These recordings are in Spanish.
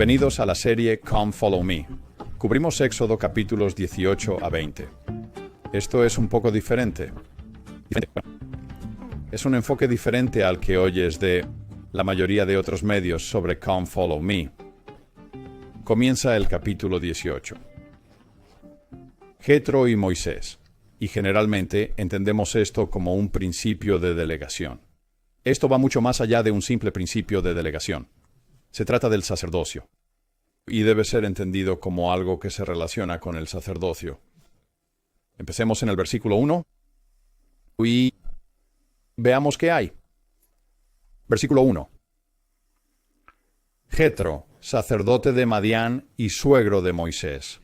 Bienvenidos a la serie Come Follow Me. Cubrimos Éxodo capítulos 18 a 20. Esto es un poco diferente. Es un enfoque diferente al que oyes de la mayoría de otros medios sobre Come Follow Me. Comienza el capítulo 18. Jetro y Moisés. Y generalmente entendemos esto como un principio de delegación. Esto va mucho más allá de un simple principio de delegación. Se trata del sacerdocio, y debe ser entendido como algo que se relaciona con el sacerdocio. Empecemos en el versículo 1 y veamos qué hay. Versículo 1. Jetro, sacerdote de Madián y suegro de Moisés,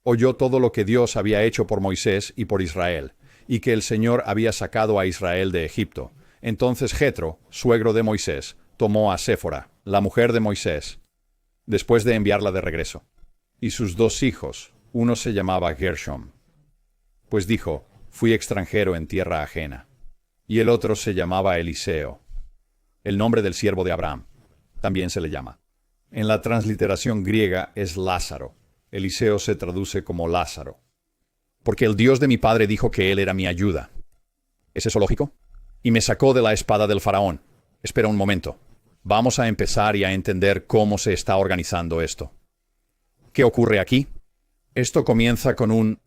oyó todo lo que Dios había hecho por Moisés y por Israel, y que el Señor había sacado a Israel de Egipto. Entonces Jetro, suegro de Moisés, tomó a Séfora, la mujer de Moisés, después de enviarla de regreso, y sus dos hijos, uno se llamaba Gershom, pues dijo, fui extranjero en tierra ajena, y el otro se llamaba Eliseo, el nombre del siervo de Abraham, también se le llama. En la transliteración griega es Lázaro. Eliseo se traduce como Lázaro. Porque el Dios de mi padre dijo que él era mi ayuda. ¿Es eso lógico? Y me sacó de la espada del faraón. Espera un momento. Vamos a empezar y a entender cómo se está organizando esto. ¿Qué ocurre aquí? Esto comienza con un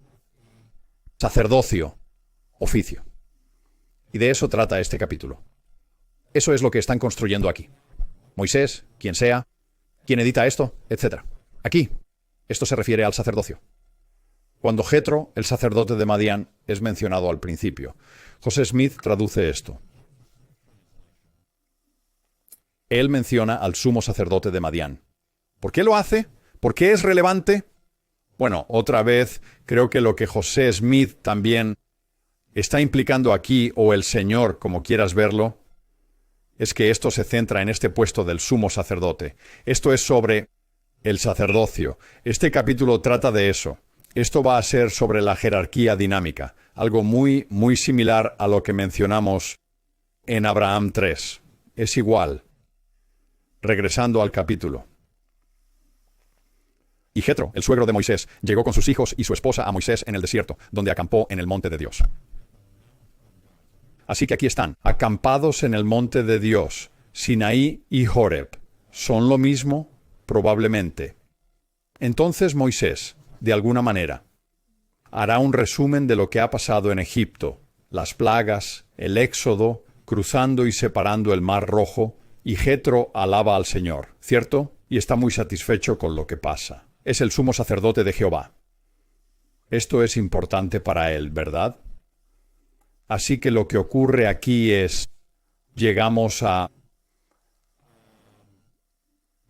sacerdocio, oficio. Y de eso trata este capítulo. Eso es lo que están construyendo aquí. Moisés, quien sea, quien edita esto, etc. Aquí, esto se refiere al sacerdocio. Cuando Jetro, el sacerdote de Madián, es mencionado al principio, José Smith traduce esto. Él menciona al sumo sacerdote de Madián. ¿Por qué lo hace? ¿Por qué es relevante? Bueno, otra vez, creo que lo que José Smith también está implicando aquí, o el Señor, como quieras verlo, es que esto se centra en este puesto del sumo sacerdote. Esto es sobre el sacerdocio. Este capítulo trata de eso. Esto va a ser sobre la jerarquía dinámica, algo muy, muy similar a lo que mencionamos en Abraham 3. Es igual. Regresando al capítulo. Y Jetro, el suegro de Moisés, llegó con sus hijos y su esposa a Moisés en el desierto, donde acampó en el monte de Dios. Así que aquí están, acampados en el monte de Dios, Sinaí y Horeb. ¿Son lo mismo? Probablemente. Entonces Moisés, de alguna manera, hará un resumen de lo que ha pasado en Egipto, las plagas, el éxodo, cruzando y separando el Mar Rojo, y Jetro alaba al Señor, ¿cierto? Y está muy satisfecho con lo que pasa. Es el sumo sacerdote de Jehová. Esto es importante para él, ¿verdad? Así que lo que ocurre aquí es, llegamos a,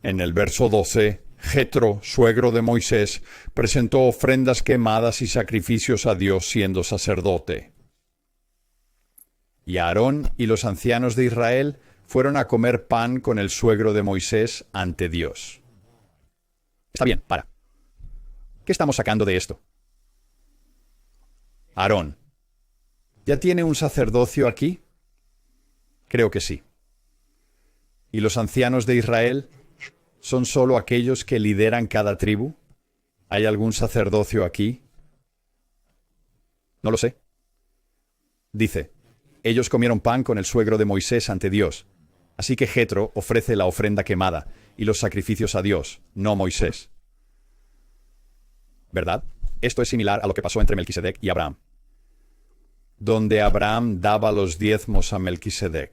en el verso 12, Jetro, suegro de Moisés, presentó ofrendas quemadas y sacrificios a Dios siendo sacerdote. Y Aarón y los ancianos de Israel fueron a comer pan con el suegro de Moisés ante Dios. Está bien, para. ¿Qué estamos sacando de esto? Aarón. ¿Ya tiene un sacerdocio aquí? Creo que sí. ¿Y los ancianos de Israel son solo aquellos que lideran cada tribu? ¿Hay algún sacerdocio aquí? No lo sé. Dice, ellos comieron pan con el suegro de Moisés ante Dios. Así que Jetro ofrece la ofrenda quemada y los sacrificios a Dios, no Moisés. ¿Verdad? Esto es similar a lo que pasó entre Melquisedec y Abraham, donde Abraham daba los diezmos a Melquisedec.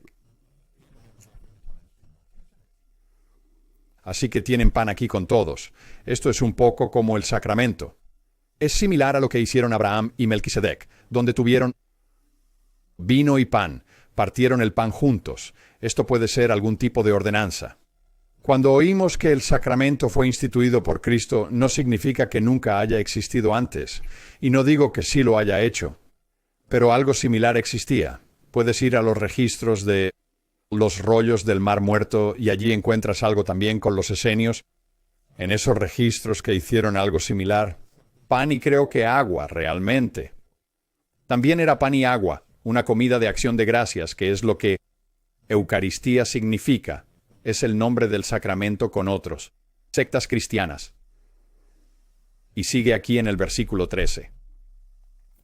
Así que tienen pan aquí con todos. Esto es un poco como el sacramento. Es similar a lo que hicieron Abraham y Melquisedec, donde tuvieron vino y pan, partieron el pan juntos. Esto puede ser algún tipo de ordenanza. Cuando oímos que el sacramento fue instituido por Cristo, no significa que nunca haya existido antes. Y no digo que sí lo haya hecho. Pero algo similar existía. Puedes ir a los registros de los rollos del Mar Muerto y allí encuentras algo también con los esenios. En esos registros que hicieron algo similar. Pan y creo que agua, realmente. También era pan y agua, una comida de acción de gracias, que es lo que Eucaristía significa. Es el nombre del sacramento con otros. sectas cristianas. Y sigue aquí en el versículo 13.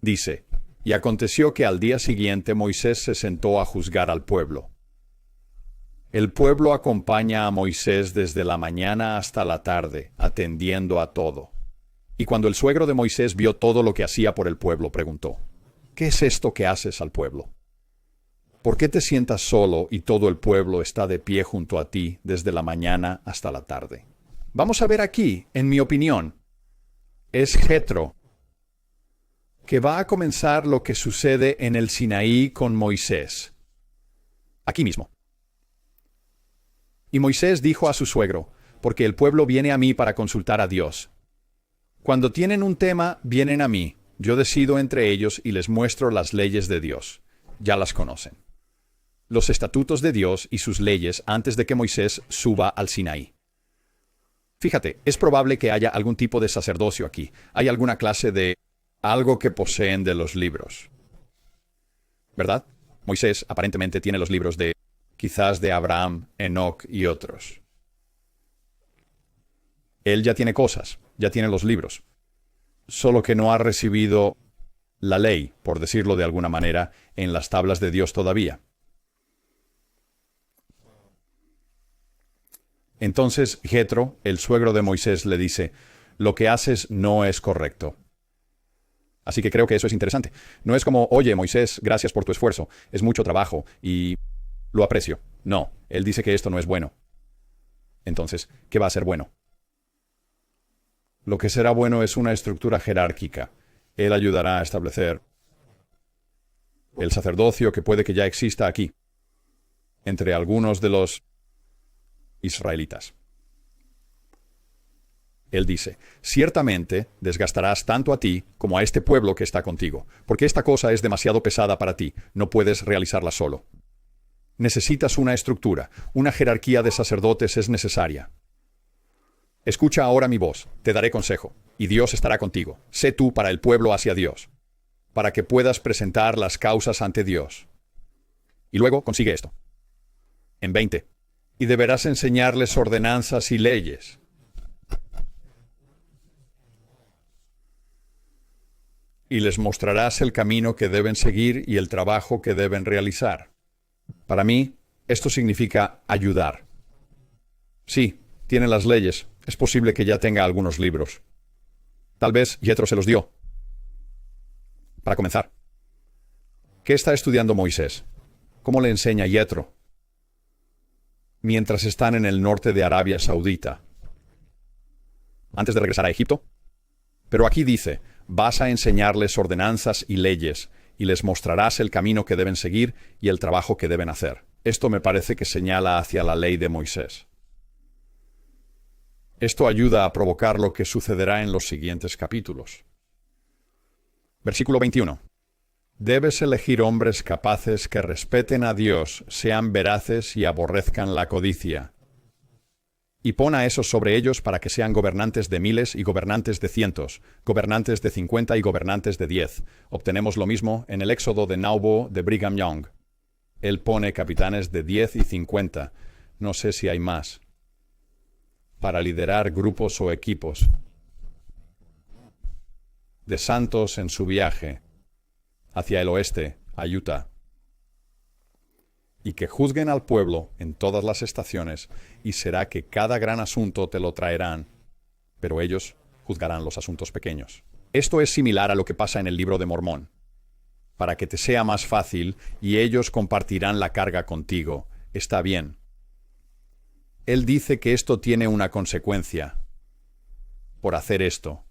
Dice, y aconteció que al día siguiente Moisés se sentó a juzgar al pueblo. El pueblo acompaña a Moisés desde la mañana hasta la tarde, atendiendo a todo. Y cuando el suegro de Moisés vio todo lo que hacía por el pueblo, preguntó, ¿qué es esto que haces al pueblo? ¿Por qué te sientas solo y todo el pueblo está de pie junto a ti desde la mañana hasta la tarde? Vamos a ver aquí, en mi opinión, es Jetro, que va a comenzar lo que sucede en el Sinaí con Moisés. Aquí mismo. Y Moisés dijo a su suegro, porque el pueblo viene a mí para consultar a Dios. Cuando tienen un tema, vienen a mí. Yo decido entre ellos y les muestro las leyes de Dios. Ya las conocen. Los estatutos de Dios y sus leyes antes de que Moisés suba al Sinaí. Fíjate, es probable que haya algún tipo de sacerdocio aquí. Hay alguna clase de algo que poseen de los libros. ¿Verdad? Moisés aparentemente tiene los libros quizás de Abraham, Enoc y otros. Él ya tiene cosas, ya tiene los libros. Solo que no ha recibido la ley, por decirlo de alguna manera, en las tablas de Dios todavía. Entonces Jetro, el suegro de Moisés, le dice, lo que haces no es correcto. Así que creo que eso es interesante. No es como, oye, Moisés, gracias por tu esfuerzo, es mucho trabajo y lo aprecio. No, él dice que esto no es bueno. Entonces, ¿qué va a ser bueno? Lo que será bueno es una estructura jerárquica. Él ayudará a establecer el sacerdocio que puede que ya exista aquí, entre algunos de los israelitas. Él dice, ciertamente desgastarás tanto a ti como a este pueblo que está contigo, porque esta cosa es demasiado pesada para ti, no puedes realizarla solo. Necesitas una estructura, una jerarquía de sacerdotes es necesaria. Escucha ahora mi voz, te daré consejo, y Dios estará contigo. Sé tú para el pueblo hacia Dios, para que puedas presentar las causas ante Dios. Y luego consigue esto. En 20. Y deberás enseñarles ordenanzas y leyes. Y les mostrarás el camino que deben seguir y el trabajo que deben realizar. Para mí, esto significa ayudar. Sí, tiene las leyes. Es posible que ya tenga algunos libros. Tal vez Jetro se los dio. Para comenzar, ¿qué está estudiando Moisés? ¿Cómo le enseña Jetro? Mientras están en el norte de Arabia Saudita, antes de regresar a Egipto. Pero aquí dice, vas a enseñarles ordenanzas y leyes, y les mostrarás el camino que deben seguir y el trabajo que deben hacer. Esto me parece que señala hacia la ley de Moisés. Esto ayuda a provocar lo que sucederá en los siguientes capítulos. Versículo 21. Debes elegir hombres capaces que respeten a Dios, sean veraces y aborrezcan la codicia. Y pon a esos sobre ellos para que sean gobernantes de miles y gobernantes de cientos, gobernantes de 50 y gobernantes de 10. Obtenemos lo mismo en el éxodo de Naubo de Brigham Young. Él pone capitanes de 10 y 50. No sé si hay más. Para liderar grupos o equipos de santos en su viaje hacia el oeste, a Utah, y que juzguen al pueblo en todas las estaciones, y será que cada gran asunto te lo traerán, pero ellos juzgarán los asuntos pequeños. Esto es similar a lo que pasa en el libro de Mormón, para que te sea más fácil, y ellos compartirán la carga contigo. Está bien. Él dice que esto tiene una consecuencia por hacer esto.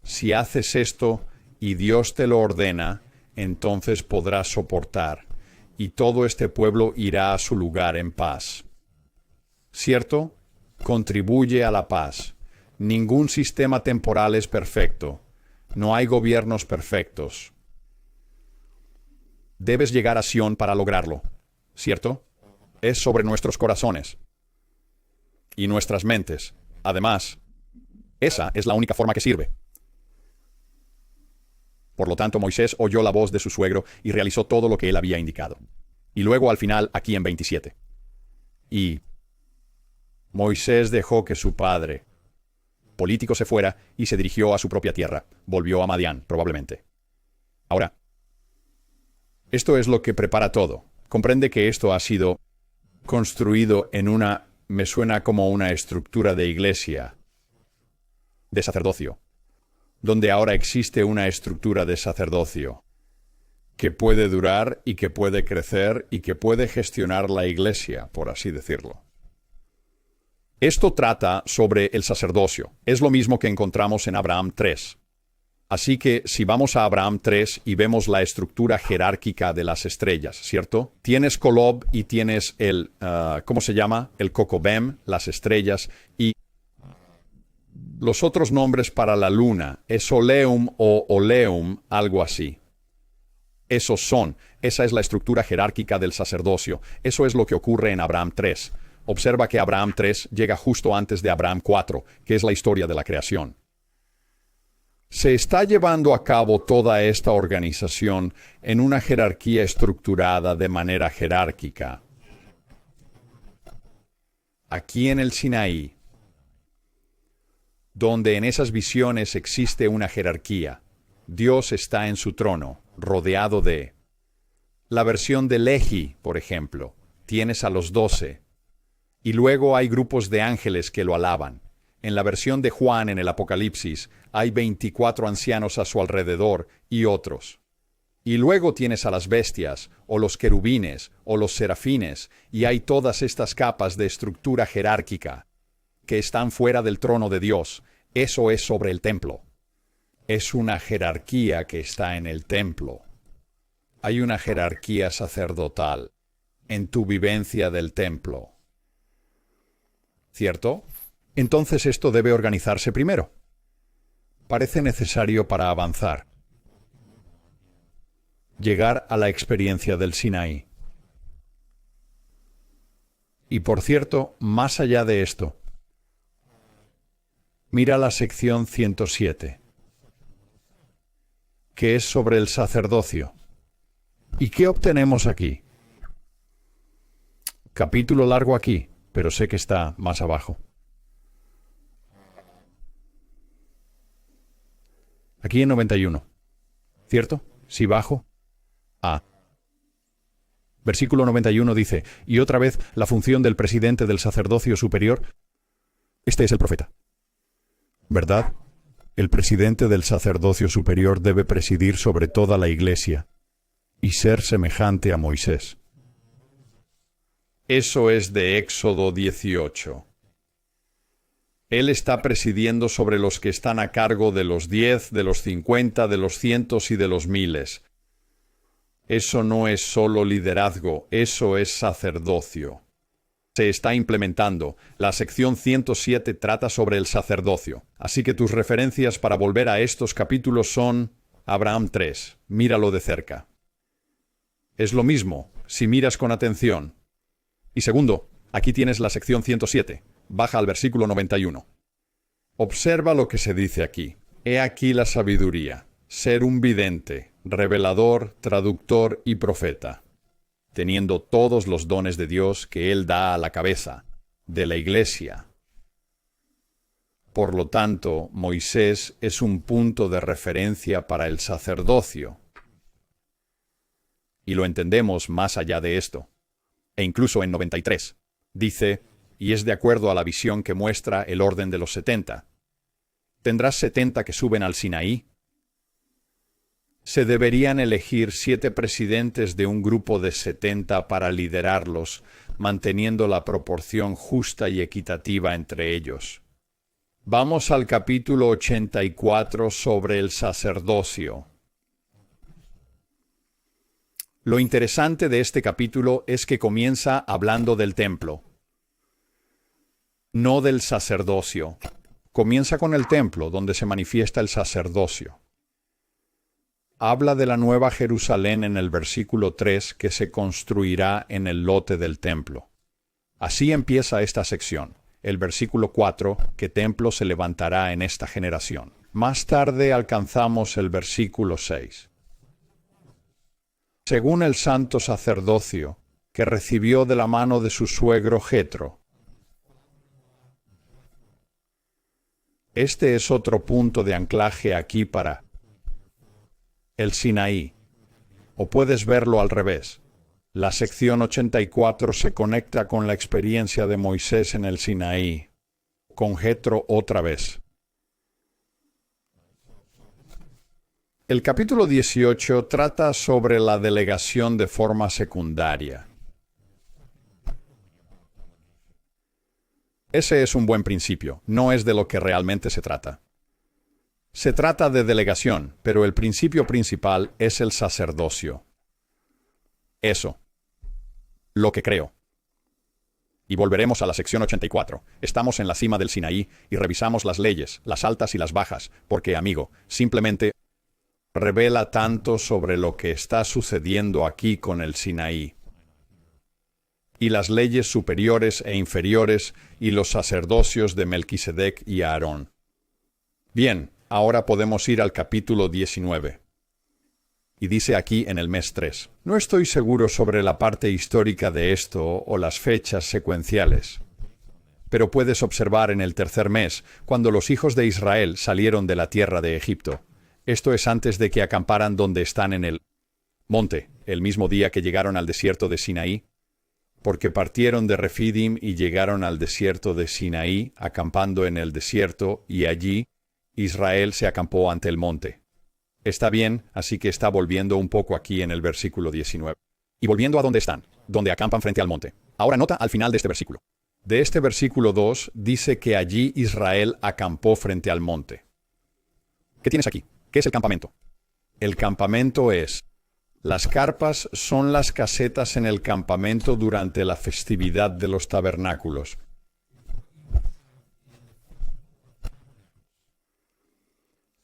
Si haces esto y Dios te lo ordena, entonces podrás soportar, y todo este pueblo irá a su lugar en paz. ¿Cierto? Contribuye a la paz. Ningún sistema temporal es perfecto. No hay gobiernos perfectos. Debes llegar a Sión para lograrlo. ¿Cierto? Es sobre nuestros corazones y nuestras mentes. Además, esa es la única forma que sirve. Por lo tanto, Moisés oyó la voz de su suegro y realizó todo lo que él había indicado. Y luego al final, aquí en 27. Y Moisés dejó que su padre político se fuera y se dirigió a su propia tierra. Volvió a Madián, probablemente. Ahora, esto es lo que prepara todo. Comprende que esto ha sido construido en me suena como una estructura de iglesia, de sacerdocio, donde ahora existe una estructura de sacerdocio que puede durar y que puede crecer y que puede gestionar la iglesia, por así decirlo. Esto trata sobre el sacerdocio. Es lo mismo que encontramos en Abraham 3. Así que si vamos a Abraham 3 y vemos la estructura jerárquica de las estrellas, ¿cierto? Tienes Kolob y tienes ¿cómo se llama? El Kokobem, las estrellas, y los otros nombres para la luna, es Oleum o Oleum, algo así. Esa es la estructura jerárquica del sacerdocio. Eso es lo que ocurre en Abraham 3. Observa que Abraham 3 llega justo antes de Abraham 4, que es la historia de la creación. Se está llevando a cabo toda esta organización en una jerarquía estructurada de manera jerárquica. Aquí en el Sinaí, donde en esas visiones existe una jerarquía, Dios está en su trono, rodeado de... La versión de Lehi, por ejemplo, tienes a los 12, y luego hay grupos de ángeles que lo alaban. En la versión de Juan en el Apocalipsis, hay 24 ancianos a su alrededor y otros. Y luego tienes a las bestias, o los querubines, o los serafines, y hay todas estas capas de estructura jerárquica que están fuera del trono de Dios. Eso es sobre el templo. Es una jerarquía que está en el templo. Hay una jerarquía sacerdotal en tu vivencia del templo. ¿Cierto? Entonces esto debe organizarse primero. Parece necesario para avanzar. Llegar a la experiencia del Sinaí. Y por cierto, más allá de esto, mira la sección 107, que es sobre el sacerdocio. ¿Y qué obtenemos aquí? Capítulo largo aquí, pero sé que está más abajo. Aquí en 91. ¿Cierto? Si bajo. Versículo 91 dice, y otra vez la función del presidente del sacerdocio superior. Este es el profeta. ¿Verdad? El presidente del sacerdocio superior debe presidir sobre toda la iglesia y ser semejante a Moisés. Eso es de Éxodo 18. Él está presidiendo sobre los que están a cargo de los 10, de los 50, de los cientos y de los miles. Eso no es solo liderazgo, eso es sacerdocio. Se está implementando. La sección 107 trata sobre el sacerdocio. Así que tus referencias para volver a estos capítulos son Abraham 3. Míralo de cerca. Es lo mismo, si miras con atención. Y segundo, aquí tienes la sección 107. Baja al versículo 91. Observa lo que se dice aquí. He aquí la sabiduría. Ser un vidente, revelador, traductor y profeta, teniendo todos los dones de Dios que Él da a la cabeza de la iglesia. Por lo tanto, Moisés es un punto de referencia para el sacerdocio. Y lo entendemos más allá de esto. E incluso en 93, dice, y es de acuerdo a la visión que muestra el orden de los 70. ¿Tendrás 70 que suben al Sinaí? Se deberían elegir 7 presidentes de un grupo de 70 para liderarlos, manteniendo la proporción justa y equitativa entre ellos. Vamos al capítulo 84 sobre el sacerdocio. Lo interesante de este capítulo es que comienza hablando del templo, no del sacerdocio. Comienza con el templo, donde se manifiesta el sacerdocio. Habla de la nueva Jerusalén en el versículo 3 que se construirá en el lote del templo. Así empieza esta sección. El versículo 4, que templo se levantará en esta generación. Más tarde alcanzamos el versículo 6. Según el santo sacerdocio que recibió de la mano de su suegro Jetro. Este es otro punto de anclaje aquí para el Sinaí. O puedes verlo al revés. La sección 84 se conecta con la experiencia de Moisés en el Sinaí, con Jetro otra vez. El capítulo 18 trata sobre la delegación de forma secundaria. Ese es un buen principio, no es de lo que realmente se trata. Se trata de delegación, pero el principio principal es el sacerdocio. Eso. Lo que creo. Y volveremos a la sección 84. Estamos en la cima del Sinaí y revisamos las leyes, las altas y las bajas, porque, amigo, simplemente revela tanto sobre lo que está sucediendo aquí con el Sinaí. Y las leyes superiores e inferiores y los sacerdocios de Melquisedec y Aarón. Bien, ahora podemos ir al capítulo 19. Y dice aquí en el mes 3. No estoy seguro sobre la parte histórica de esto o las fechas secuenciales. Pero puedes observar en el tercer mes, cuando los hijos de Israel salieron de la tierra de Egipto. Esto es antes de que acamparan donde están en el monte, el mismo día que llegaron al desierto de Sinaí. Porque partieron de Refidim y llegaron al desierto de Sinaí, acampando en el desierto, y allí Israel se acampó ante el monte. Está bien, así que está volviendo un poco aquí en el versículo 19. Y volviendo a donde están, donde acampan frente al monte. Ahora nota al final de este versículo. De este versículo 2 dice que allí Israel acampó frente al monte. ¿Qué tienes aquí? ¿Qué es el campamento? El campamento es... Las carpas son las casetas en el campamento durante la festividad de los tabernáculos.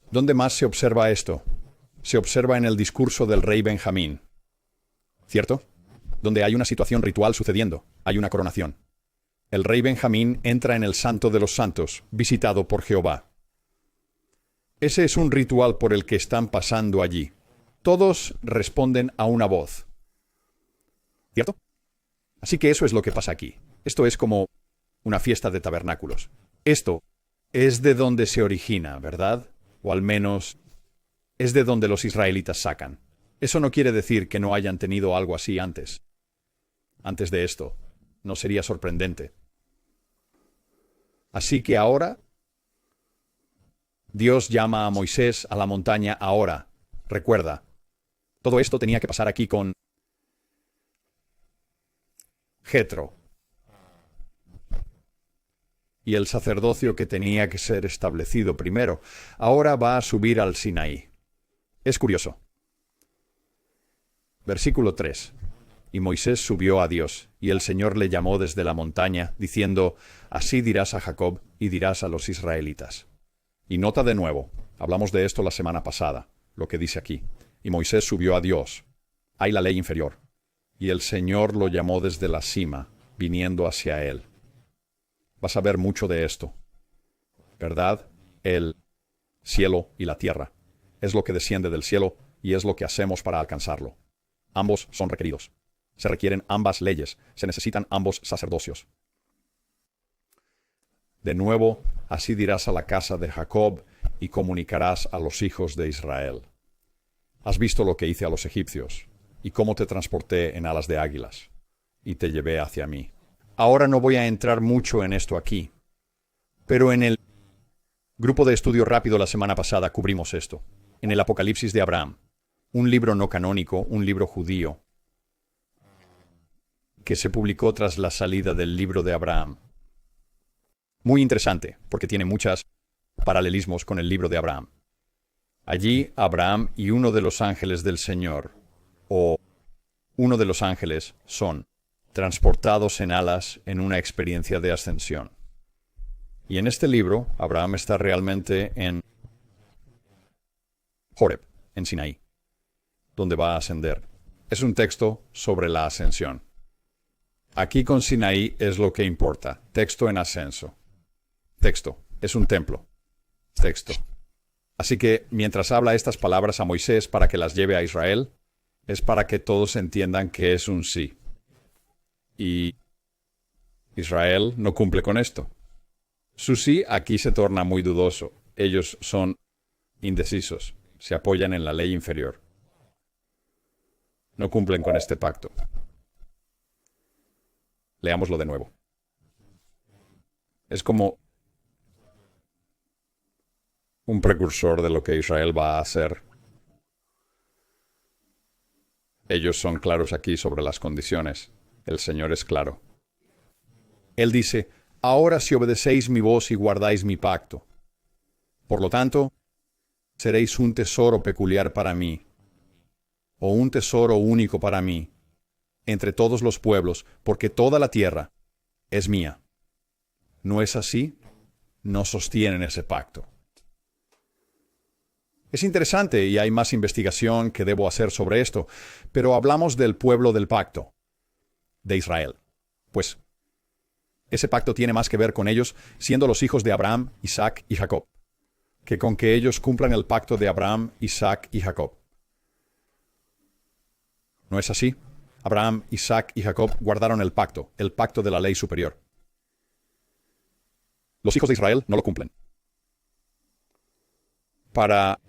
¿Dónde más se observa esto? Se observa en el discurso del rey Benjamín. ¿Cierto? Donde hay una situación ritual sucediendo, hay una coronación. El rey Benjamín entra en el Santo de los Santos, visitado por Jehová. Ese es un ritual por el que están pasando allí. Todos responden a una voz. ¿Cierto? Así que eso es lo que pasa aquí. Esto es como una fiesta de tabernáculos. Esto es de donde se origina, ¿verdad? O al menos es de donde los israelitas sacan. Eso no quiere decir que no hayan tenido algo así antes. Antes de esto, no sería sorprendente. Así que ahora, Dios llama a Moisés a la montaña ahora. Recuerda, todo esto tenía que pasar aquí con Jetro. Y el sacerdocio que tenía que ser establecido primero, ahora va a subir al Sinaí. Es curioso. Versículo 3. Y Moisés subió a Dios, y el Señor le llamó desde la montaña, diciendo, así dirás a Jacob y dirás a los israelitas. Y nota de nuevo, hablamos de esto la semana pasada, lo que dice aquí. Y Moisés subió a Dios. Hay la ley inferior. Y el Señor lo llamó desde la cima, viniendo hacia él. Vas a ver mucho de esto. ¿Verdad? El cielo y la tierra. Es lo que desciende del cielo y es lo que hacemos para alcanzarlo. Ambos son requeridos. Se requieren ambas leyes. Se necesitan ambos sacerdocios. De nuevo, así dirás a la casa de Jacob y comunicarás a los hijos de Israel. Has visto lo que hice a los egipcios, y cómo te transporté en alas de águilas, y te llevé hacia mí. Ahora no voy a entrar mucho en esto aquí, pero en el grupo de estudio rápido la semana pasada cubrimos esto, en el Apocalipsis de Abraham, un libro no canónico, un libro judío, que se publicó tras la salida del libro de Abraham. Muy interesante, porque tiene muchos paralelismos con el libro de Abraham. Allí Abraham y uno de los ángeles del Señor, o uno de los ángeles, son transportados en alas en una experiencia de ascensión. Y en este libro, Abraham está realmente en Horeb, en Sinaí, donde va a ascender. Es un texto sobre la ascensión. Aquí con Sinaí es lo que importa, texto en ascenso. Texto, es un templo. Texto. Así que, mientras habla estas palabras a Moisés para que las lleve a Israel, es para que todos entiendan que es un sí. Y Israel no cumple con esto. Su sí aquí se torna muy dudoso. Ellos son indecisos, se apoyan en la ley inferior. No cumplen con este pacto. Leámoslo de nuevo. Es como un precursor de lo que Israel va a hacer. Ellos son claros aquí sobre las condiciones. El Señor es claro. Él dice, ahora si obedecéis mi voz y guardáis mi pacto. Por lo tanto, seréis un tesoro peculiar para mí, o un tesoro único para mí, entre todos los pueblos, porque toda la tierra es mía. ¿No es así? No sostienen ese pacto. Es interesante y hay más investigación que debo hacer sobre esto, pero hablamos del pueblo del pacto, de Israel. Pues ese pacto tiene más que ver con ellos siendo los hijos de Abraham, Isaac y Jacob, que con que ellos cumplan el pacto de Abraham, Isaac y Jacob. ¿No es así? Abraham, Isaac y Jacob guardaron el pacto de la ley superior. Los hijos de Israel no lo cumplen. Para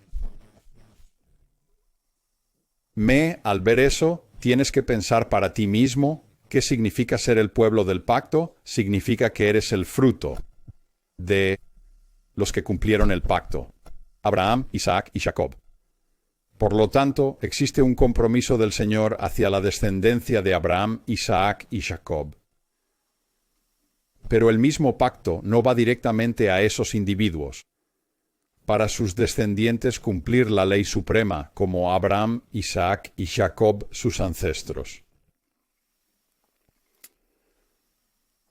al ver eso, tienes que pensar para ti mismo qué significa ser el pueblo del pacto. Significa que eres el fruto de los que cumplieron el pacto. Abraham, Isaac y Jacob. Por lo tanto, existe un compromiso del Señor hacia la descendencia de Abraham, Isaac y Jacob. Pero el mismo pacto no va directamente a esos individuos. Para sus descendientes cumplir la ley suprema, como Abraham, Isaac y Jacob, sus ancestros.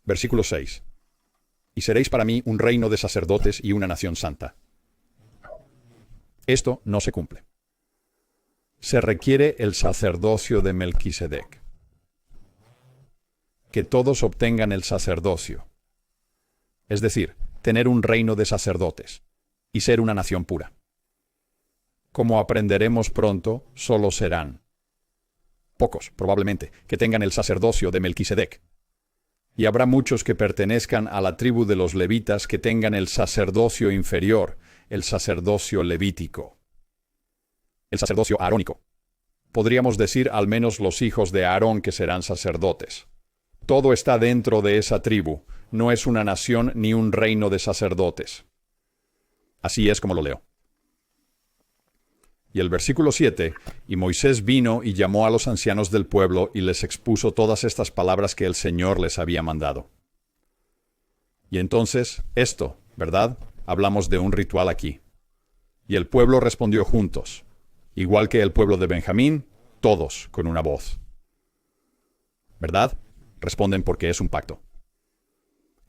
Versículo 6. Y seréis para mí un reino de sacerdotes y una nación santa. Esto no se cumple. Se requiere el sacerdocio de Melquisedec. Que todos obtengan el sacerdocio. Es decir, tener un reino de sacerdotes y ser una nación pura. Como aprenderemos pronto, solo serán pocos, probablemente, que tengan el sacerdocio de Melquisedec. Y habrá muchos que pertenezcan a la tribu de los levitas que tengan el sacerdocio inferior, el sacerdocio levítico. El sacerdocio arónico. Podríamos decir al menos los hijos de Aarón que serán sacerdotes. Todo está dentro de esa tribu, no es una nación ni un reino de sacerdotes. Así es como lo leo. Y el versículo 7, y Moisés vino y llamó a los ancianos del pueblo y les expuso todas estas palabras que el Señor les había mandado. Y entonces, esto, ¿verdad? Hablamos de un ritual aquí. Y el pueblo respondió juntos, igual que el pueblo de Benjamín, todos con una voz. ¿Verdad? Responden porque es un pacto.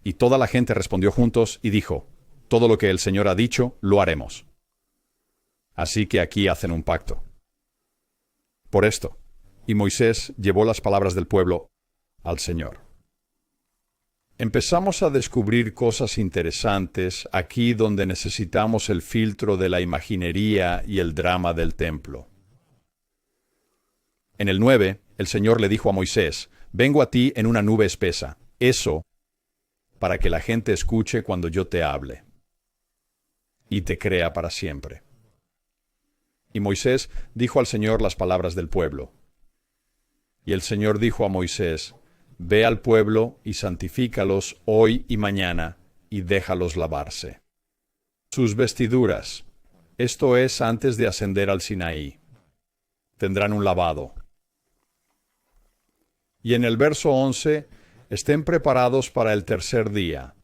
Y toda la gente respondió juntos y dijo, todo lo que el Señor ha dicho, lo haremos. Así que aquí hacen un pacto. Por esto, y Moisés llevó las palabras del pueblo al Señor. Empezamos a descubrir cosas interesantes aquí donde necesitamos el filtro de la imaginería y el drama del templo. En el 9, el Señor le dijo a Moisés, vengo a ti en una nube espesa, eso para que la gente escuche cuando yo te hable y te crea para siempre. Y Moisés dijo al Señor las palabras del pueblo. Y el Señor dijo a Moisés, ve al pueblo y santifícalos hoy y mañana, y déjalos lavarse. Sus vestiduras, esto es antes de ascender al Sinaí, tendrán un lavado. Y en el verso 11, estén preparados para el tercer día,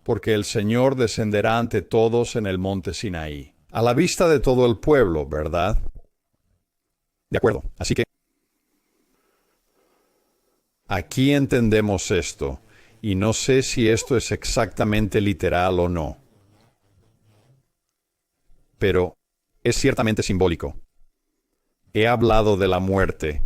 porque el Señor descenderá ante todos en el monte Sinaí. A la vista de todo el pueblo, ¿verdad? De acuerdo, así que aquí entendemos esto, y no sé si esto es exactamente literal o no. Pero es ciertamente simbólico. He hablado de la muerte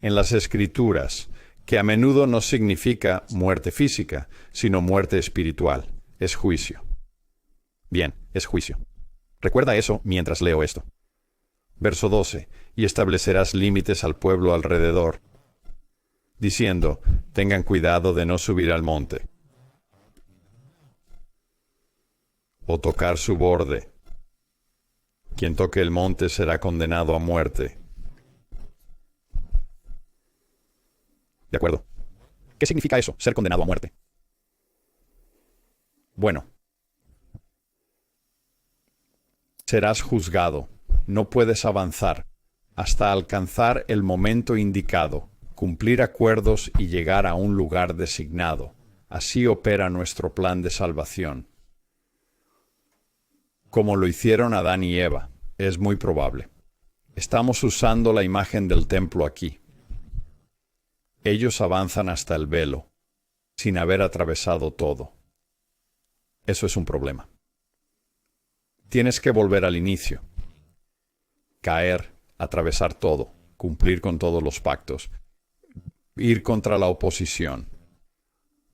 en las Escrituras, que a menudo no significa muerte física, sino muerte espiritual. Es juicio. Bien, es juicio. Recuerda eso mientras leo esto. Verso 12. Y establecerás límites al pueblo alrededor, diciendo, tengan cuidado de no subir al monte. o tocar su borde. Quien toque el monte será condenado a muerte. De acuerdo. ¿Qué significa eso, ser condenado a muerte? Bueno, serás juzgado. No puedes avanzar hasta alcanzar el momento indicado, cumplir acuerdos y llegar a un lugar designado. Así opera nuestro plan de salvación. Como lo hicieron Adán y Eva, es muy probable. Estamos usando la imagen del templo aquí. Ellos avanzan hasta el velo, sin haber atravesado todo. Eso es un problema. Tienes que volver al inicio. Caer, atravesar todo, cumplir con todos los pactos, ir contra la oposición,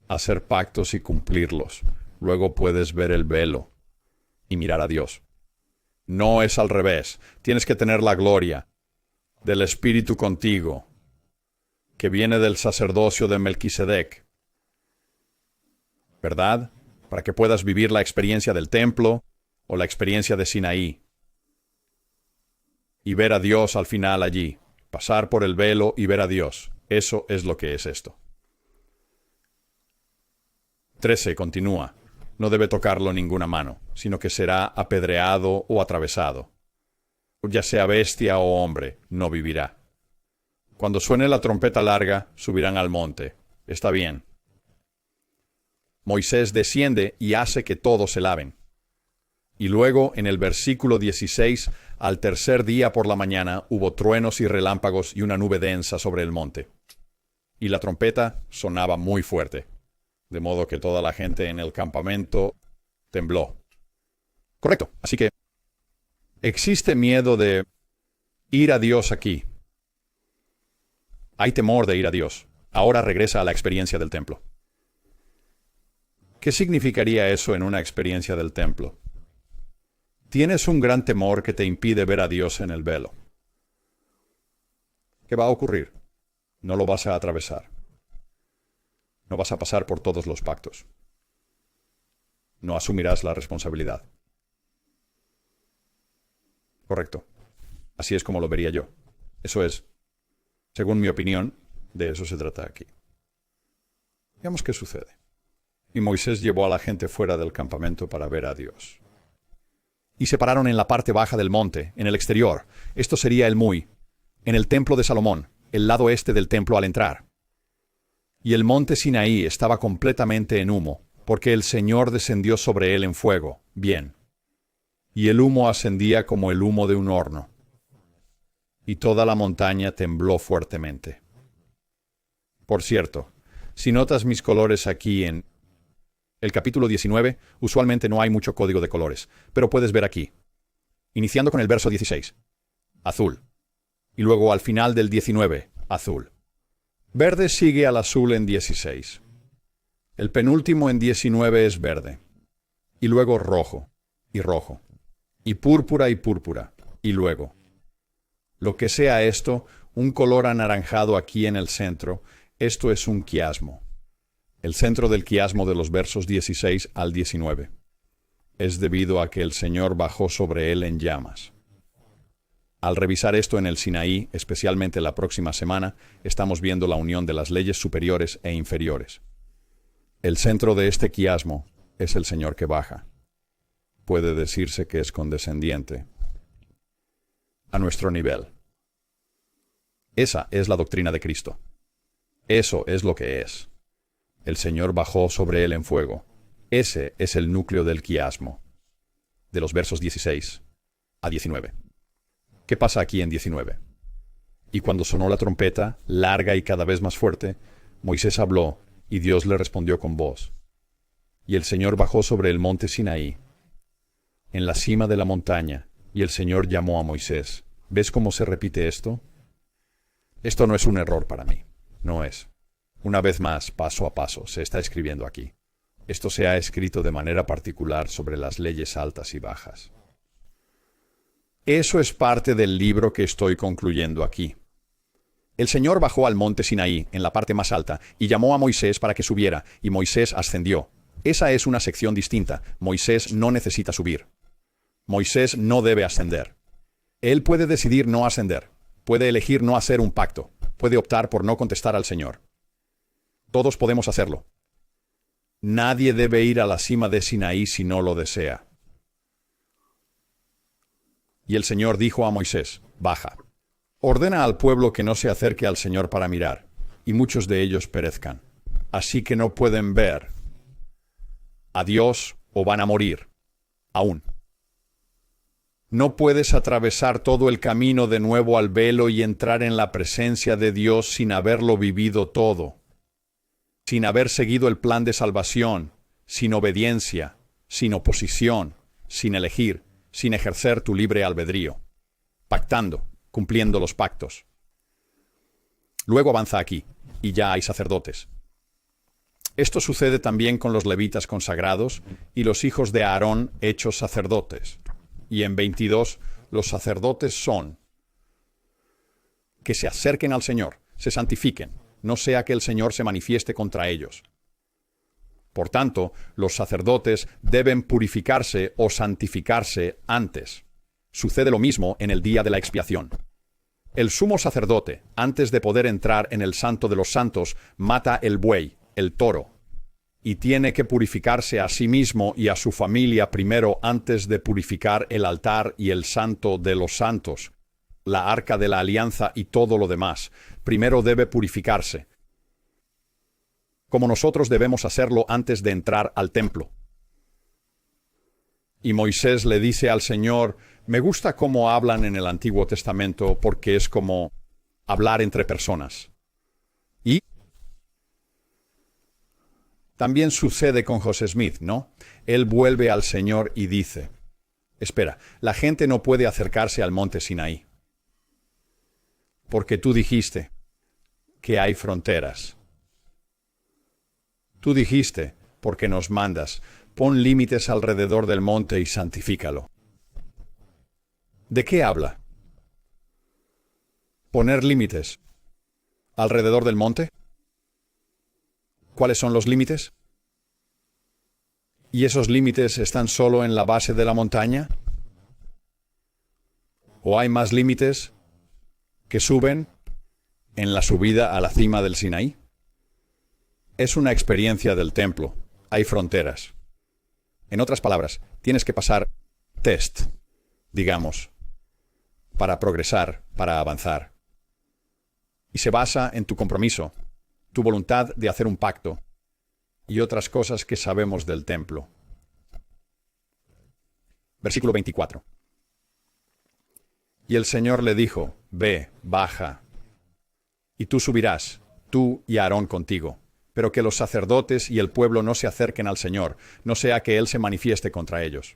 hacer pactos y cumplirlos. Luego puedes ver el velo y mirar a Dios. No es al revés. Tienes que tener la gloria del Espíritu contigo, que viene del sacerdocio de Melquisedec, ¿verdad? Para que puedas vivir la experiencia del templo o la experiencia de Sinaí y ver a Dios al final allí, pasar por el velo y ver a Dios. Eso es lo que es esto. 13. Continúa. No debe tocarlo ninguna mano, sino que será apedreado o atravesado. Ya sea bestia o hombre, no vivirá. Cuando suene la trompeta larga, subirán al monte. Está bien. Moisés desciende y hace que todos se laven. Y luego, en el versículo 16, al tercer día por la mañana hubo truenos y relámpagos y una nube densa sobre el monte. Y la trompeta sonaba muy fuerte, de modo que toda la gente en el campamento tembló. Correcto. Así que existe miedo de ir a Dios aquí. Hay temor de ir a Dios. Ahora regresa a la experiencia del templo. ¿Qué significaría eso en una experiencia del templo? Tienes un gran temor que te impide ver a Dios en el velo. ¿Qué va a ocurrir? No lo vas a atravesar. No vas a pasar por todos los pactos. No asumirás la responsabilidad. Correcto. Así es como lo vería yo. Eso es, según mi opinión, de eso se trata aquí. Veamos qué sucede. Y Moisés llevó a la gente fuera del campamento para ver a Dios. Y se pararon en la parte baja del monte, en el exterior. Esto sería el Muy, en el templo de Salomón, el lado este del templo al entrar. Y el monte Sinaí estaba completamente en humo, porque el Señor descendió sobre él en fuego. Bien. Y el humo ascendía como el humo de un horno. Y toda la montaña tembló fuertemente. Por cierto, si notas mis colores aquí en el capítulo 19, usualmente no hay mucho código de colores, pero puedes ver aquí. Iniciando con el verso 16. Azul. Y luego al final del 19, azul. Verde sigue al azul en 16. El penúltimo en 19 es verde. Y luego rojo. Y rojo. Y púrpura y púrpura. Y luego. Lo que sea esto, un color anaranjado aquí en el centro, esto es un quiasmo. El centro del quiasmo de los versos 16 al 19. Es debido a que el Señor bajó sobre él en llamas. Al revisar esto en el Sinaí, especialmente la próxima semana, estamos viendo la unión de las leyes superiores e inferiores. El centro de este quiasmo es el Señor que baja. Puede decirse que es condescendiente. A nuestro nivel. Esa es la doctrina de Cristo. Eso es lo que es. El Señor bajó sobre él en fuego. Ese es el núcleo del quiasmo. De los versos 16 a 19. ¿Qué pasa aquí en 19? Y cuando sonó la trompeta, larga y cada vez más fuerte, Moisés habló, y Dios le respondió con voz. Y el Señor bajó sobre el monte Sinaí, en la cima de la montaña, y el Señor llamó a Moisés. ¿Ves cómo se repite esto? Esto no es un error para mí. No es. Una vez más, paso a paso, se está escribiendo aquí. Esto se ha escrito de manera particular sobre las leyes altas y bajas. Eso es parte del libro que estoy concluyendo aquí. El Señor bajó al monte Sinaí, en la parte más alta, y llamó a Moisés para que subiera, y Moisés ascendió. Esa es una sección distinta. Moisés no necesita subir. Moisés no debe ascender. Él puede decidir no ascender. Puede elegir no hacer un pacto. Puede optar por no contestar al Señor. Todos podemos hacerlo. Nadie debe ir a la cima de Sinaí si no lo desea. Y el Señor dijo a Moisés: baja. Ordena al pueblo que no se acerque al Señor para mirar, y muchos de ellos perezcan. Así que no pueden ver a Dios o van a morir. Aún. No puedes atravesar todo el camino de nuevo al velo y entrar en la presencia de Dios sin haberlo vivido todo, sin haber seguido el plan de salvación, sin obediencia, sin oposición, sin elegir, sin ejercer tu libre albedrío, pactando, cumpliendo los pactos. Luego avanza aquí, y ya hay sacerdotes. Esto sucede también con los levitas consagrados y los hijos de Aarón hechos sacerdotes. Y en 22, los sacerdotes son que se acerquen al Señor, se santifiquen, no sea que el Señor se manifieste contra ellos. Por tanto, los sacerdotes deben purificarse o santificarse antes. Sucede lo mismo en el día de la expiación. El sumo sacerdote, antes de poder entrar en el Santo de los Santos, mata el buey, el toro, y tiene que purificarse a sí mismo y a su familia primero antes de purificar el altar y el Santo de los Santos, la arca de la alianza y todo lo demás. Primero debe purificarse, como nosotros debemos hacerlo antes de entrar al templo. Y Moisés le dice al Señor: me gusta cómo hablan en el Antiguo Testamento porque es como hablar entre personas. Y también sucede con José Smith, ¿no? Él vuelve al Señor y dice: espera, la gente no puede acercarse al monte Sinaí, porque tú dijiste que hay fronteras. Tú dijiste, porque nos mandas, pon límites alrededor del monte y santifícalo. ¿De qué habla? ¿Poner límites alrededor del monte? ¿Cuáles son los límites? ¿Y esos límites están solo en la base de la montaña? ¿O hay más límites que suben en la subida a la cima del Sinaí? Es una experiencia del templo. Hay fronteras. En otras palabras, tienes que pasar test, digamos, para progresar, para avanzar. Y se basa en tu compromiso, tu voluntad de hacer un pacto y otras cosas que sabemos del templo. Versículo 24. Y el Señor le dijo: ve, baja, y tú subirás, tú y Aarón contigo, pero que los sacerdotes y el pueblo no se acerquen al Señor, no sea que Él se manifieste contra ellos.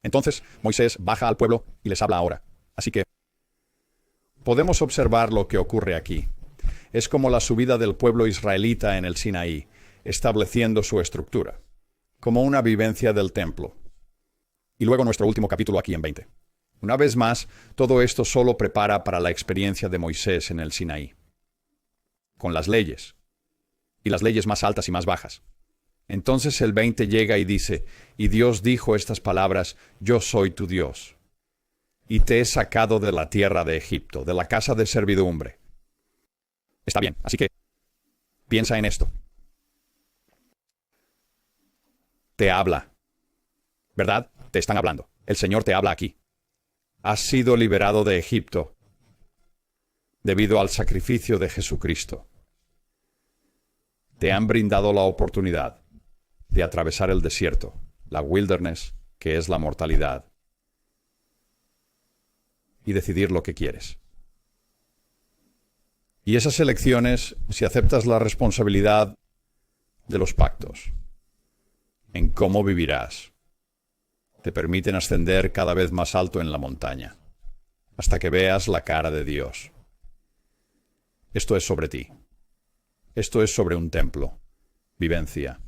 Entonces Moisés baja al pueblo y les habla ahora. Así que podemos observar lo que ocurre aquí. Es como la subida del pueblo israelita en el Sinaí, estableciendo su estructura, como una vivencia del templo. Y luego nuestro último capítulo aquí en 20. Una vez más, todo esto solo prepara para la experiencia de Moisés en el Sinaí, con las leyes, y las leyes más altas y más bajas. Entonces el 20 llega y dice: y Dios dijo estas palabras: yo soy tu Dios, y te he sacado de la tierra de Egipto, de la casa de servidumbre. Está bien, así que piensa en esto. Te habla, ¿verdad? Te están hablando. El Señor te habla aquí. Has sido liberado de Egipto debido al sacrificio de Jesucristo. Te han brindado la oportunidad de atravesar el desierto, la wilderness, que es la mortalidad, y decidir lo que quieres. Y esas elecciones, si aceptas la responsabilidad de los pactos, en cómo vivirás, te permiten ascender cada vez más alto en la montaña, hasta que veas la cara de Dios. Esto es sobre ti. Esto es sobre un templo. Vivencia.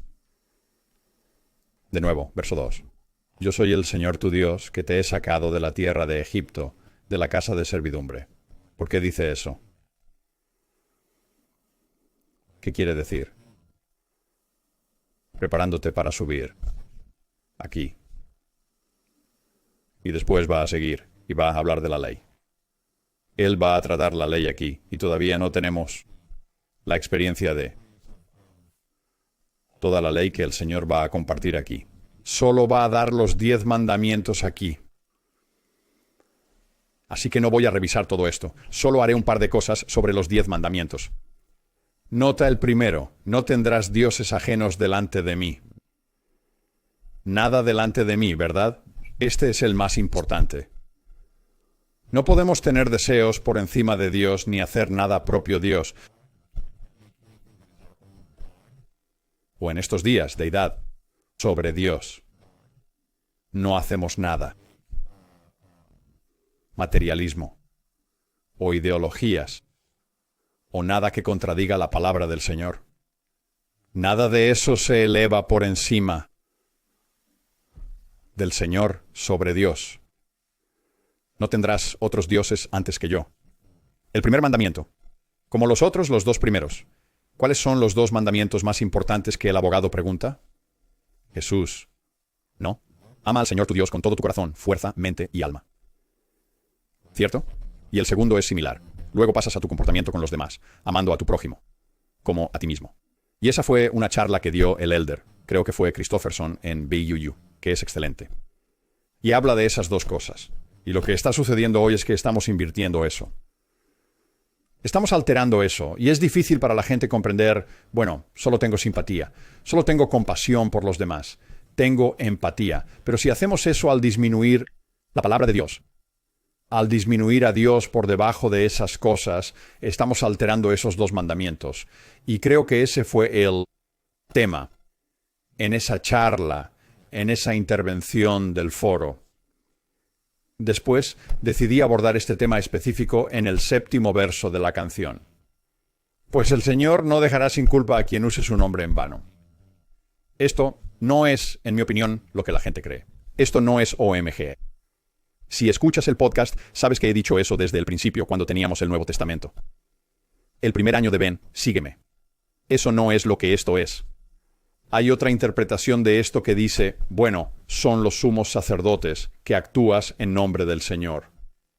De nuevo, verso 2. Yo soy el Señor tu Dios, que te he sacado de la tierra de Egipto, de la casa de servidumbre. ¿Por qué dice eso? ¿Qué quiere decir? preparándote para subir aquí. Y después va a seguir y va a hablar de la ley. Él va a tratar la ley aquí y todavía no tenemos la experiencia de toda la ley que el Señor va a compartir aquí. Solo va a dar los 10 mandamientos aquí. Así que no voy a revisar todo esto. Solo haré un par de cosas sobre los 10 mandamientos. Nota el primero: no tendrás dioses ajenos delante de mí. Nada delante de mí, ¿verdad? Este es el más importante. No podemos tener deseos por encima de Dios ni hacer nada propio Dios. O en estos días, deidad sobre Dios. No hacemos nada. Materialismo. O ideologías. O nada que contradiga la palabra del Señor. Nada de eso se eleva por encima del Señor sobre Dios. No tendrás otros dioses antes que yo. El primer mandamiento. Como los otros, los 2 primeros. ¿Cuáles son los 2 mandamientos más importantes que el abogado pregunta? Jesús. No. Ama al Señor tu Dios con todo tu corazón, fuerza, mente y alma. ¿Cierto? Y el segundo es similar. Luego pasas a tu comportamiento con los demás, amando a tu prójimo, como a ti mismo. Y esa fue una charla que dio el elder, creo que fue Christofferson en BUU, que es excelente. Y habla de esas 2 cosas. Y lo que está sucediendo hoy es que estamos invirtiendo eso. Estamos alterando eso, y es difícil para la gente comprender, bueno, solo tengo simpatía, solo tengo compasión por los demás, tengo empatía. Pero si hacemos eso al disminuir la palabra de Dios, al disminuir a Dios por debajo de esas cosas, estamos alterando esos 2 mandamientos. Y creo que ese fue el tema en esa charla, en esa intervención del foro. Después decidí abordar este tema específico en el 7º verso de la canción. Pues el Señor no dejará sin culpa a quien use su nombre en vano. Esto no es, en mi opinión, lo que la gente cree. Esto no es OMG. Si escuchas el podcast, sabes que he dicho eso desde el principio cuando teníamos el Nuevo Testamento. El primer año de Ben, sígueme. Eso no es lo que esto es. Hay otra interpretación de esto que dice, bueno, son los sumos sacerdotes que actúas en nombre del Señor.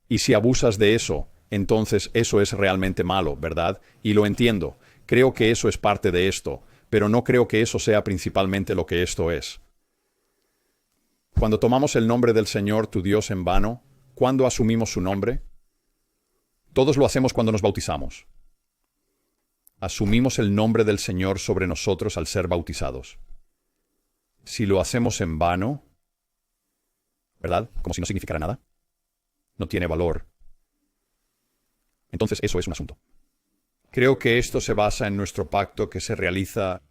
Y si abusas de eso, entonces eso es realmente malo, ¿verdad? Y lo entiendo. Creo que eso es parte de esto, pero no creo que eso sea principalmente lo que esto es. Cuando tomamos el nombre del Señor, tu Dios, en vano, ¿cuándo asumimos su nombre? Todos lo hacemos cuando nos bautizamos. Asumimos el nombre del Señor sobre nosotros al ser bautizados. Si lo hacemos en vano, ¿verdad? Como si no significara nada. No tiene valor. Entonces eso es un asunto. Creo que esto se basa en nuestro pacto que se realiza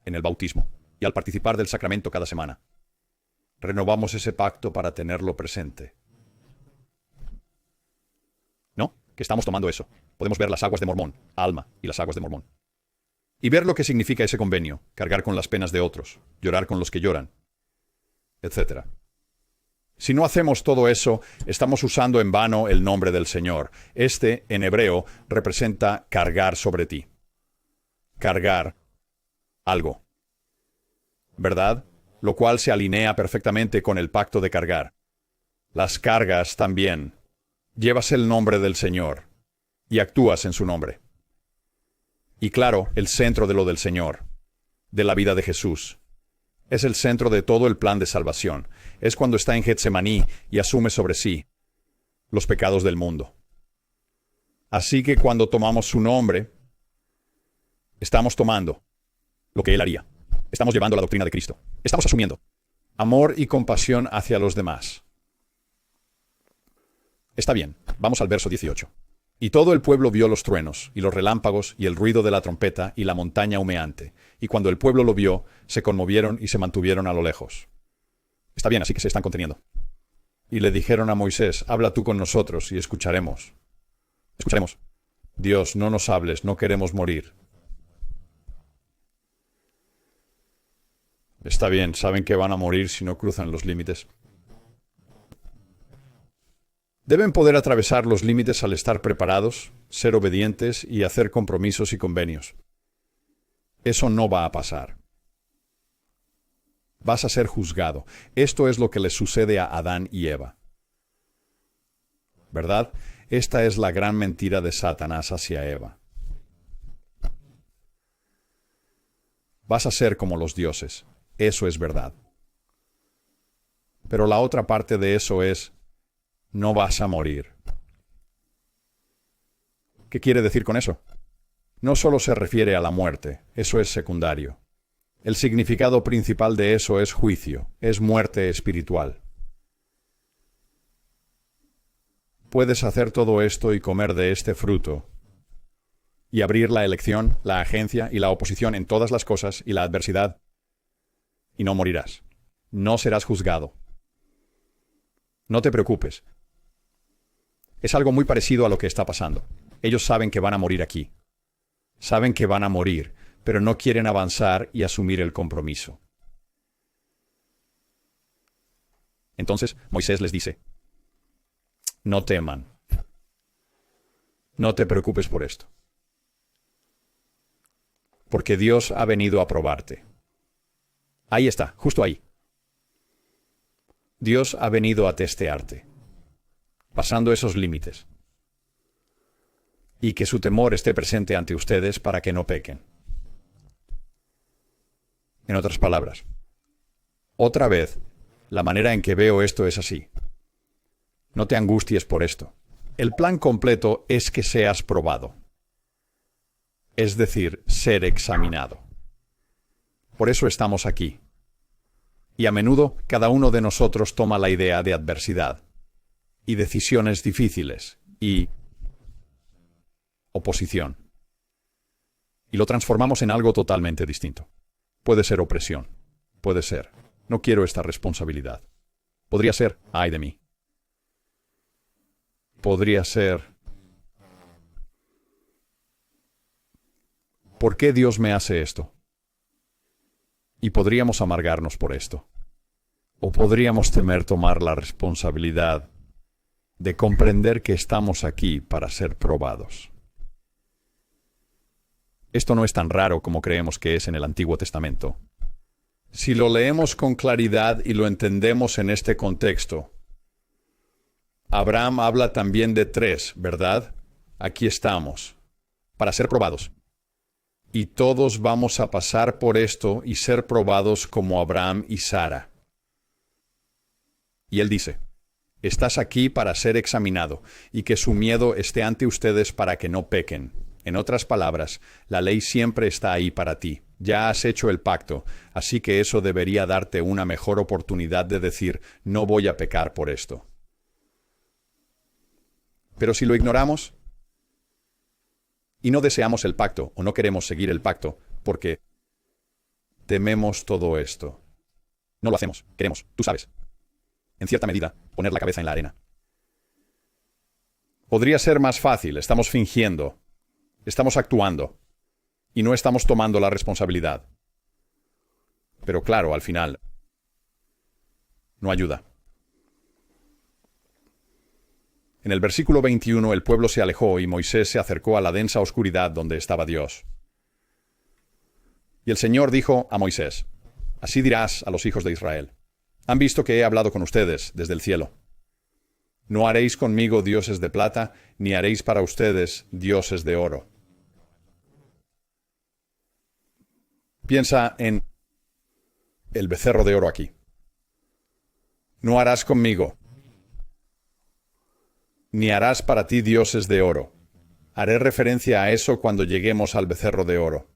en el bautismo y al participar del sacramento cada semana. Renovamos ese pacto para tenerlo presente. ¿No? Que estamos tomando eso. Podemos ver las aguas de Mormón, Alma y las aguas de Mormón. Y ver lo que significa ese convenio, cargar con las penas de otros, llorar con los que lloran, etc. Si no hacemos todo eso, estamos usando en vano el nombre del Señor. Este, en hebreo, representa cargar sobre ti. Cargar algo. ¿Verdad? Lo cual se alinea perfectamente con el pacto de cargar. Las cargas también. Llevas el nombre del Señor y actúas en su nombre. Y claro, el centro de lo del Señor, de la vida de Jesús, es el centro de todo el plan de salvación. Es cuando está en Getsemaní y asume sobre sí los pecados del mundo. Así que cuando tomamos su nombre, estamos tomando lo que Él haría. Estamos llevando la doctrina de Cristo. Estamos asumiendo amor y compasión hacia los demás. Está bien, vamos al verso 18. Y todo el pueblo vio los truenos, y los relámpagos, y el ruido de la trompeta, y la montaña humeante. Y cuando el pueblo lo vio, se conmovieron y se mantuvieron a lo lejos. Está bien, así que se están conteniendo. Y le dijeron a Moisés, habla tú con nosotros, y escucharemos. Escucharemos. Dios, no nos hables, no queremos morir. Está bien, saben que van a morir si no cruzan los límites. Deben poder atravesar los límites al estar preparados, ser obedientes y hacer compromisos y convenios. Eso no va a pasar. Vas a ser juzgado. Esto es lo que les sucede a Adán y Eva. ¿Verdad? Esta es la gran mentira de Satanás hacia Eva. Vas a ser como los dioses. Eso es verdad. Pero la otra parte de eso es, no vas a morir. ¿Qué quiere decir con eso? No solo se refiere a la muerte, eso es secundario. El significado principal de eso es juicio, es muerte espiritual. Puedes hacer todo esto y comer de este fruto, y abrir la elección, la agencia y la oposición en todas las cosas y la adversidad, y no morirás. No serás juzgado. No te preocupes. Es algo muy parecido a lo que está pasando. Ellos saben que van a morir aquí. Saben que van a morir, pero no quieren avanzar y asumir el compromiso. Entonces Moisés les dice, no teman. No te preocupes por esto. Porque Dios ha venido a probarte. Ahí está, justo ahí. Dios ha venido a testearte, pasando esos límites. Y que su temor esté presente ante ustedes para que no pequen. En otras palabras, otra vez, la manera en que veo esto es así. No te angusties por esto. El plan completo es que seas probado. Es decir, ser examinado. Por eso estamos aquí. Y a menudo cada uno de nosotros toma la idea de adversidad y decisiones difíciles y oposición. Y lo transformamos en algo totalmente distinto. Puede ser opresión. Puede ser, no quiero esta responsabilidad. Podría ser, ay de mí. Podría ser, ¿por qué Dios me hace esto? Y podríamos amargarnos por esto. O podríamos temer tomar la responsabilidad de comprender que estamos aquí para ser probados. Esto no es tan raro como creemos que es en el Antiguo Testamento. Si lo leemos con claridad y lo entendemos en este contexto, Abraham habla también de 3, ¿verdad? Aquí estamos, para ser probados. Y todos vamos a pasar por esto y ser probados como Abraham y Sara. Y él dice, estás aquí para ser examinado, y que su miedo esté ante ustedes para que no pequen. En otras palabras, la ley siempre está ahí para ti. Ya has hecho el pacto, así que eso debería darte una mejor oportunidad de decir, no voy a pecar por esto. Pero si lo ignoramos y no deseamos el pacto o no queremos seguir el pacto porque tememos todo esto, no lo hacemos, queremos, tú sabes, en cierta medida, poner la cabeza en la arena. Podría ser más fácil, estamos fingiendo, estamos actuando y no estamos tomando la responsabilidad. Pero claro, al final, no ayuda. En el versículo 21 el pueblo se alejó y Moisés se acercó a la densa oscuridad donde estaba Dios. Y el Señor dijo a Moisés, así dirás a los hijos de Israel, han visto que he hablado con ustedes desde el cielo. No haréis conmigo dioses de plata, ni haréis para ustedes dioses de oro. Piensa en el becerro de oro aquí. No harás conmigo, ni harás para ti dioses de oro. Haré referencia a eso cuando lleguemos al becerro de oro.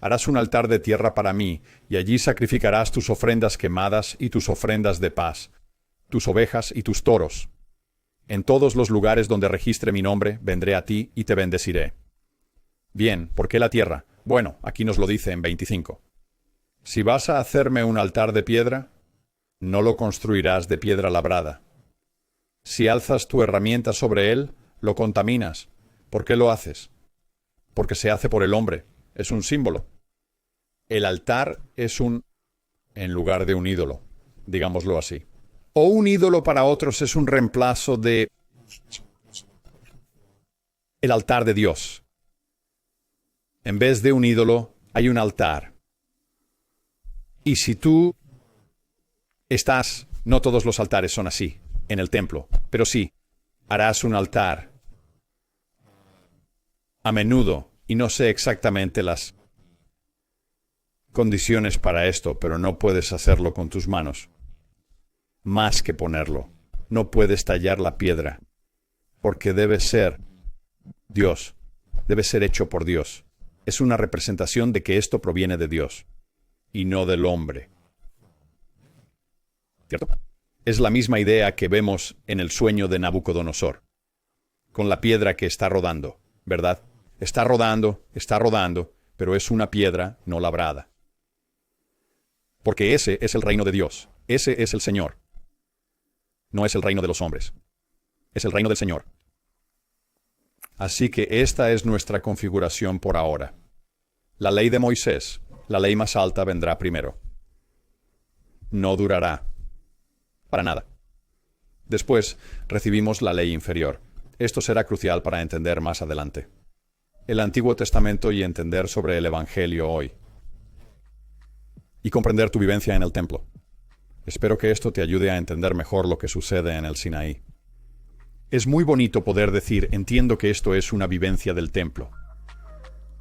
Harás un altar de tierra para mí, y allí sacrificarás tus ofrendas quemadas y tus ofrendas de paz, tus ovejas y tus toros. En todos los lugares donde registre mi nombre, vendré a ti y te bendeciré. Bien, ¿por qué la tierra? Bueno, aquí nos lo dice en 25. Si vas a hacerme un altar de piedra, no lo construirás de piedra labrada. Si alzas tu herramienta sobre él, lo contaminas. ¿Por qué lo haces? Porque se hace por el hombre. Es un símbolo. El altar es en lugar de un ídolo, digámoslo así. O un ídolo para otros es un reemplazo de el altar de Dios. En vez de un ídolo, hay un altar. Y si tú no todos los altares son así, en el templo, pero sí, harás un altar a menudo, y no sé exactamente las condiciones para esto, pero no puedes hacerlo con tus manos. Más que ponerlo, no puedes tallar la piedra, porque debe ser Dios, debe ser hecho por Dios. Es una representación de que esto proviene de Dios, y no del hombre. ¿Cierto? Es la misma idea que vemos en el sueño de Nabucodonosor, con la piedra que está rodando, ¿verdad? Está rodando, pero es una piedra no labrada. Porque ese es el reino de Dios, ese es el Señor. No es el reino de los hombres, es el reino del Señor. Así que esta es nuestra configuración por ahora. La ley de Moisés, la ley más alta, vendrá primero. No durará para nada. Después recibimos la ley inferior. Esto será crucial para entender más adelante el Antiguo Testamento y entender sobre el Evangelio hoy. Y comprender tu vivencia en el templo. Espero que esto te ayude a entender mejor lo que sucede en el Sinaí. Es muy bonito poder decir, entiendo que esto es una vivencia del templo.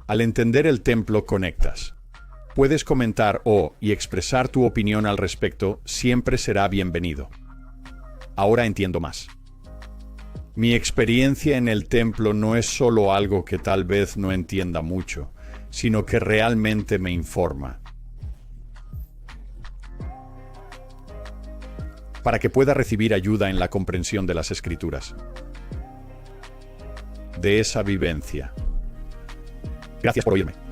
Al entender el templo conectas. Puedes comentar y expresar tu opinión al respecto, siempre será bienvenido. Ahora entiendo más. Mi experiencia en el templo no es solo algo que tal vez no entienda mucho, sino que realmente me informa. Para que pueda recibir ayuda en la comprensión de las Escrituras. De esa vivencia. Gracias por oírme.